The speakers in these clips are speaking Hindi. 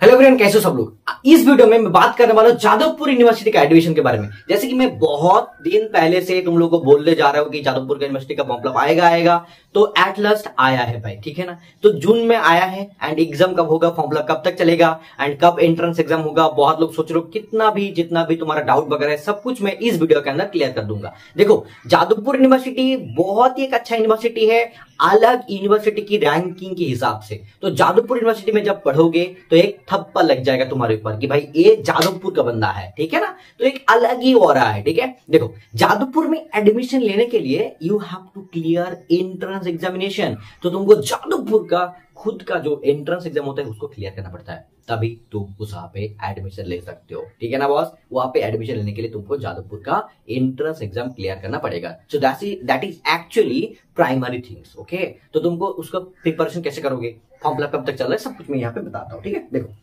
हेलो एवरीवन, कैसे हो सब लोग। इस वीडियो में मैं बात करने वाला हूं जादवपुर यूनिवर्सिटी का एडमिशन के बारे में। जैसे कि मैं बहुत दिन पहले से तुम लोगों को बोलने जा रहा हूं कि जादवपुर यूनिवर्सिटी का फॉर्म फिलअप आएगा तो एट लास्ट आया है भाई, ठीक है ना। तो जून में आया है एंड एग्जाम कब होगा, फॉर्म फिलअप कब तक चलेगा एंड कब एंट्रेंस एग्जाम होगा, बहुत लोग सोच रहे हो। जितना भी तुम्हारा डाउट वगैरह है सब कुछ मैं इस वीडियो के अंदर क्लियर कर दूंगा। देखो, जादवपुर यूनिवर्सिटी बहुत ही एक अच्छा यूनिवर्सिटी है, अलग यूनिवर्सिटी की रैंकिंग के हिसाब से। तो जादवपुर यूनिवर्सिटी में जब पढ़ोगे तो एक थप्पा लग जाएगा तुम्हारे ऊपर कि भाई ये जादवपुर का बंदा है, ठीक है ना। तो एक अलग ही ऑरा है, ठीक है। देखो, जादवपुर में एडमिशन लेने के लिए you have to clear entrance examination. तो तुमको जादवपुर का खुद का जो एंट्रेंस एग्जाम होता है उसको क्लियर करना पड़ता है, तभी तुम उस वहां पे एडमिशन ले सकते हो, ठीक है ना बॉस। वहां पे एडमिशन लेने के लिए तुमको जादवपुर का एंट्रेंस एग्जाम क्लियर करना पड़ेगा। So that is actually primary things, okay. तो तुमको उसका प्रिपरेशन कैसे करोगे, फॉर्म फिलअप कब तक चल रहा है, सब कुछ मैं यहाँ पे बताता हूँ, ठीक है। देखो,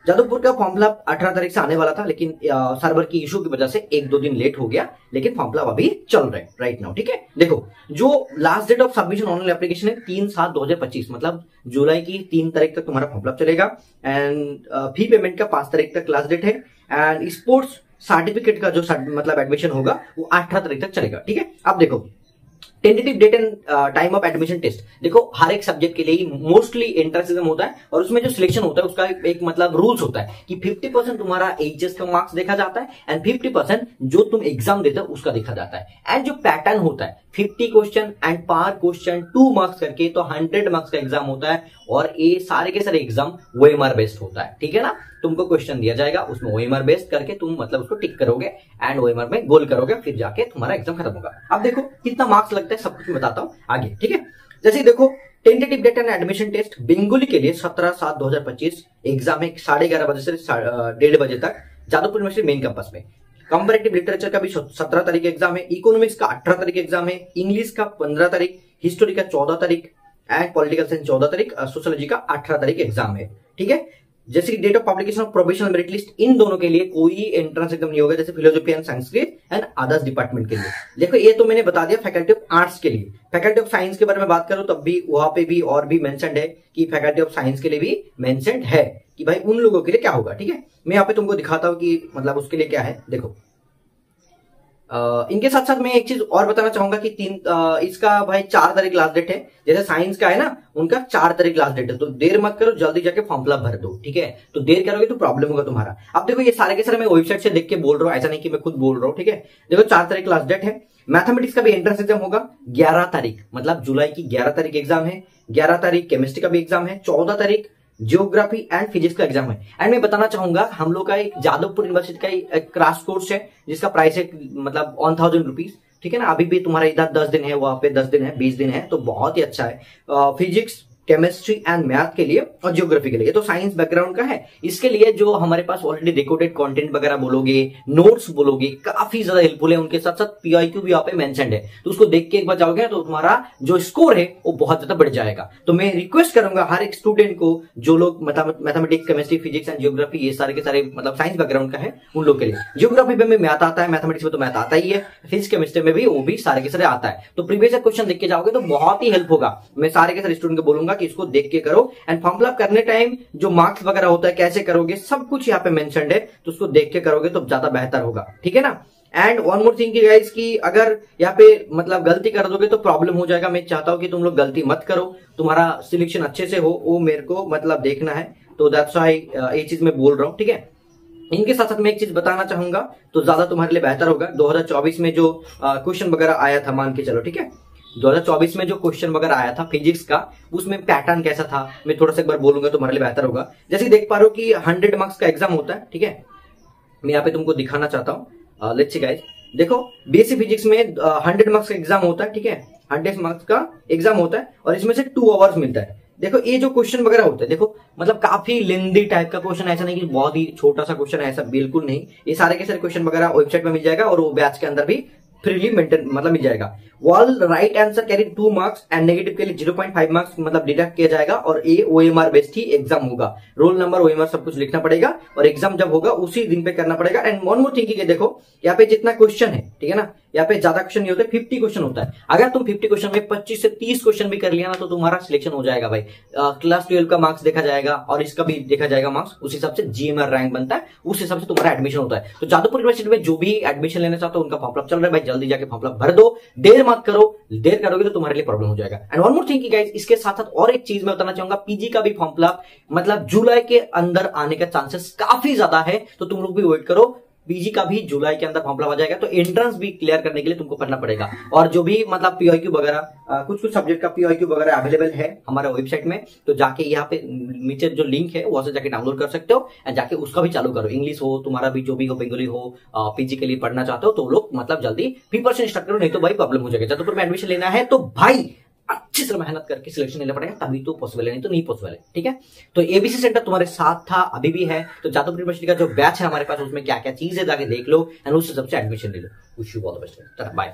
जादवपुर का फॉर्म फिलअप 18 तारीख से आने वाला था, लेकिन सर्वर की इशू की वजह से 1-2 दिन लेट हो गया, लेकिन फॉर्म फिलअप अभी चल रहा है राइट नाउ, ठीक है। देखो, जो last date of submission online application है 3/7/2025, मतलब जुलाई की 3 तारीख तक तुम्हारा फॉर्म फिलअप चलेगा एंड फी पेमेंट का 5 तारीख तक लास्ट डेट है एंड स्पोर्ट्स सर्टिफिकेट का जो मतलब एडमिशन होगा वो 18 तारीख तक चलेगा, ठीक है। अब देखो, tentative date and time of admission test. देखो, हर एक सब्जेक्ट के लिए मोस्टली एंट्रेंस एग्जाम होता है और उसमें जो सिलेक्शन होता है उसका एक मतलब रूल्स होता है कि 50% तुम्हारा एचएस का मार्क्स देखा जाता है एंड 50% जो तुम एग्जाम देते हो उसका देखा जाता है। एंड जो पैटर्न होता है 50 क्वेश्चन एंड पर क्वेश्चन 2 मार्क्स करके, तो 100 मार्क्स का एग्जाम होता है और ये सारे के सारे एग्जाम ओएमआर बेस्ड होता है, ठीक है ना। तुमको क्वेश्चन दिया जाएगा, उसमें ओएमआर बेस्ड करके तुम मतलब उसको टिक करोगे एंड ओएमआर में गोल करोगे, फिर जाके तुम्हारा एग्जाम खत्म होगा। अब देखो कितना मार्क्स लगता है सब कुछ बताता हूं आगे, ठीक है। जैसे देखो, tentative date and admission test Bengali के लिए 17/7/2025 एग्जाम है 11:30 बजे से 1:30 बजे तक जादवपुर यूनिवर्सिटी मेन कैंपस में। कंपैरेटिव लिटरेचर का भी 17 तारीख एग्जाम है, इकोनॉमिक्स का 18 तारीख एग्जाम है, इंग्लिश का 15 तारीख, हिस्टोरी का 14 तारीख एंड पॉलिटिकल साइंस 14 तारीख, सोशियोलॉजी का 18 तारीख एग्जाम है, ठीक है। जैसे कि date of publication of provisional merit list, इन दोनों के लिए कोई एंट्रेंस एग्जाम नहीं होगा, जैसे philosophy and Sanskrit and others department के लिए। देखो, ये तो मैंने बता दिया फैकल्टी ऑफ आर्ट्स के लिए। फैकल्टी ऑफ साइंस के बारे में बात करूं तब भी वहां पे भी और भी मेंशन्ड है कि फैकल्टी ऑफ साइंस के लिए भी मेंशन्ड है कि भाई उन लोगों के लिए क्या होगा, ठीक है। मैं यहाँ पे तुमको दिखाता हूँ कि मतलब उसके लिए क्या है। देखो, इनके साथ साथ मैं एक चीज और बताना चाहूंगा कि इसका भाई 4 तारीख लास्ट डेट है। जैसे साइंस का है ना, उनका 4 तारीख लास्ट डेट है। तो देर मत करो, जल्दी जाके फॉर्म फिलअप भर दो, ठीक है। तो देर करोगे तो प्रॉब्लम होगा तुम्हारा। अब देखो, ये सारे के सारे मैं वेबसाइट से देख के बोल रहा हूँ, ऐसा नहीं कि मैं खुद बोल रहा हूँ, ठीक है। देखो, 4 तारीख लास्ट डेट है। मैथमेटिक्स का भी एंट्रेंस एग्जाम होगा 11 तारीख, मतलब जुलाई की 11 तारीख एग्जाम है। 11 तारीख केमिस्ट्री का भी एग्जाम है, 14 तारीख जियोग्राफी एंड फिजिक्स का एग्जाम है। एंड मैं बताना चाहूंगा, हम लोग का एक जादवपुर यूनिवर्सिटी का एक क्रैश कोर्स है जिसका प्राइस है मतलब 1000 रुपीज, ठीक है ना। अभी भी तुम्हारा इधर 10 दिन है, वहां पे 10 दिन है, 20 दिन है, तो बहुत ही अच्छा है। फिजिक्स, केमिस्ट्री एंड मैथ के लिए और जियोग्राफी के लिए। ये तो साइंस बैकग्राउंड का है। इसके लिए जो हमारे पास ऑलरेडी रिकॉर्डेड कंटेंट वगैरह बोलोगे, नोट्स बोलोगे, काफी ज्यादा हेल्पफुल है। उनके साथ साथ पीआईक्यू भी यहाँ पे मेंशन्ड है, तो उसको देख के एक बार जाओगे तो तुम्हारा जो स्कोर है वो बहुत ज्यादा बढ़ जाएगा। तो मैं रिक्वेस्ट करूंगा हर एक स्टूडेंट को, जो लोग mathematics, chemistry, physics and geography ये सारे के सारे मतलब साइंस बैकग्राउंड का है, उन लोग के लिए। जियोग्राफी में मैथ आता है, मैथमेटिक्स में तो मैथ आता ही है, फिजिक्स केमिस्ट्री में भी वो भी सारे के सारे आता है। तो प्रीवियस क्वेश्चन देख के जाओगे तो बहुत ही हेल्प होगा। मैं सारे के सारे स्टूडेंट को बोलूंगा कि इसको देख के करो एंड फॉर्म फिलअप करने टाइम जो मार्क्स वगैरह होता है कैसे करोगे सब कुछ यहाँ पे मेंशन्ड है, तो उसको देख के करोगे तो ज्यादा बेहतर होगा, ठीक है ना। And one more thing guys कि अगर यहाँ पे मतलब गलती कर दोगे तो प्रॉब्लम हो जाएगा। मैं चाहता हूं कि तुम लोग गलती मत करो, तुम्हारा सिलेक्शन अच्छे से हो, वो मेरे को मतलब देखना है। तो दैट्स व्हाई ये चीज मैं बोल रहा हूँ, ठीक है। इनके साथ साथ मैं एक चीज बताना चाहूंगा तो ज्यादा तुम्हारे लिए बेहतर होगा। 2024 में जो क्वेश्चन वगैरह आया था, मान के चलो, ठीक है, 2024 में जो क्वेश्चन वगैरह आया था फिजिक्स का, उसमें पैटर्न कैसा था मैं थोड़ा सा एक बार बोलूंगा, तुम्हारे लिए बेहतर होगा। जैसे देख पा रहे हो कि 100 मार्क्स का एग्जाम होता है, ठीक है। मैं यहाँ पे तुमको दिखाना चाहता हूँ, लेट्स सी गाइस। देखो, बीएससी फिजिक्स में 100 मार्क्स का एग्जाम होता है, ठीक है। 100 मार्क्स का एग्जाम होता है और इसमें से 2 आवर्स मिलता है। देखो, ये जो क्वेश्चन वगैरह होता है, देखो मतलब काफी लेंदी टाइप का क्वेश्चन, ऐसा नहीं कि बहुत ही छोटा सा क्वेश्चन है, ऐसा बिल्कुल नहीं। ये सारे के सारे क्वेश्चन वगैरह वेबसाइट में मिल जाएगा और वो बैच के अंदर भी फ्रीली मेंटेन मतलब मिल जाएगा। All right answer carry 2 marks and negative के लिए 0.5 मार्क्स मतलब डिडक्ट किया जाएगा और ये OMR बेस्ड ही एग्जाम होगा। रोल नंबर OMR सब कुछ लिखना पड़ेगा और एग्जाम जब होगा उसी दिन पे करना पड़ेगा। एंड वन मोर थिंग देखो यहाँ पे जितना क्वेश्चन है, ठीक है ना, यहाँ पे ज्यादा क्वेश्चन नहीं होते, 50 क्वेश्चन होता है। अगर तुम 50 क्वेश्चन में 25 से 30 क्वेश्चन भी कर लिया ना तो तुम्हारा सिलेक्शन हो जाएगा भाई। क्लास 12 का मार्क्स देखा जाएगा और इसका भी देखा जाएगा मार्क्स, उस हिसाब से GMR रैंक बनता है, उस हिसाब से तुम्हारा एडमिशन होता है। तो जादवपुर यूनिवर्सिटी में जो भी एडमिशन लेना चाहते हो उनका फॉर्म चल रहा है भाई, जल्दी जाके फॉर्म भर दो, देर मत करो, देर करोगे तो तुम्हारे लिए प्रॉब्लम हो जाएगा। And one more thing guys, इसके साथ साथ और एक चीज मैं बताना चाहूंगा, पीजी का भी फॉर्म फिलअप मतलब जुलाई के अंदर आने का चांसेस काफी ज्यादा है, तो तुम लोग भी वेट करो। पीजी का भी जुलाई के अंदर फॉर्म फिलअप आ जाएगा, तो एंट्रेंस भी क्लियर करने के लिए तुमको करना पड़ेगा। और जो भी मतलब PYQ वगैरह कुछ सब्जेक्ट का PYQ वगैरह अवेलेबल है हमारे वेबसाइट में, तो जाके यहाँ पे नीचे जो लिंक है वहां से जाके डाउनलोड कर सकते हो एंड जाके उसका भी चालू करो। इंग्लिश हो तुम्हारा भी, जो भी हो, बंगाली हो, पीजी के लिए पढ़ना चाहते हो तो लोग मतलब जल्दी प्रिपरेशन स्टार्ट करो, नहीं तो भाई प्रॉब्लम हो जाएगा। जादवपुर में एडमिशन लेना है तो भाई अच्छी से मेहनत करके सिलेक्शन लेना पड़ेगा, तभी तो पॉसिबल है, नहीं तो नहीं पॉसिबल है, ठीक है। तो ABC सेंटर तुम्हारे साथ था, अभी भी है। तो जादवपुर यूनिवर्सिटी का जो बैच है हमारे पास उसमें क्या क्या चीज है जाके देख लो एंड उस हिसाब से एडमिशन ले लो। Wish you all the best, bye.